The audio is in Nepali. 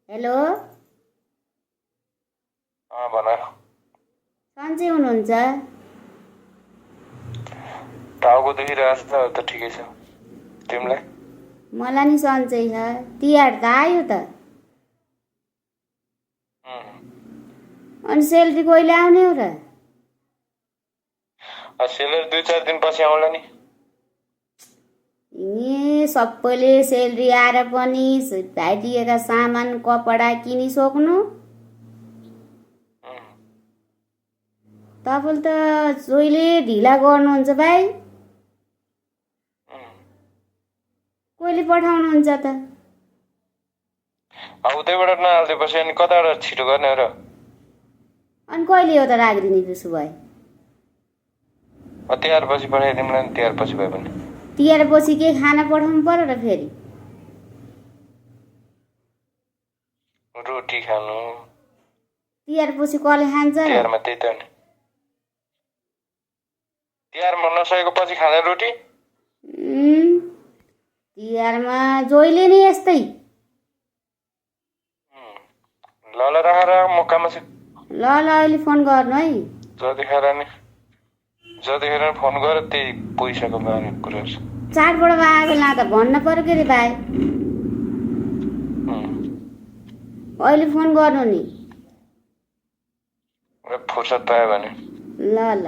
हेलो भन सन्चै हुनुहुन्छ? टाउको दुखिरहेको छ त ठिकै छ तिमीलाई? मलाई नि सन्चै छ। तिहार त आयो त। अनि सेलरी कहिले आउने हो र? सेलरी 2-4 दिन पछि आउला नि। ए सबैले सेलरी आएर पनि भाइटिकाका सामान कपडा किनिसक्नु। तपाईँले त जहिले ढिला गर्नुहुन्छ भाइ। कहिले पठाउनुहुन्छ त? उतैबाट नहालिदिएपछि अनि कताबाट छिटो गर्ने हो र? अनि कहिले हो त राखिदिने त्यसो भए? तिहार पछि पठाइदिउँला नि, तिहार पछि भए पनि। तिहार पछि के खाना पठाउनु पर्यो र फेरि? रोटी खानु। तिहार पछि कसले खान्छ र? तिहारमा त्यही त नि। तिहारमा नसकेको पछि खाँदा रोटी? तिहारमा जहिले नै यस्तै। ल ल राख म काममा छु। ल अहिले फोन गर्नु है। जतिखेर फोन गर त्यही पैसाको बारेको कुरा छ। चाडबाट आएको बेला त भन्न पर्यो के अरे भाइ। अहिले फोन गर्नु नि। फुर्सद पायो भने। ल ल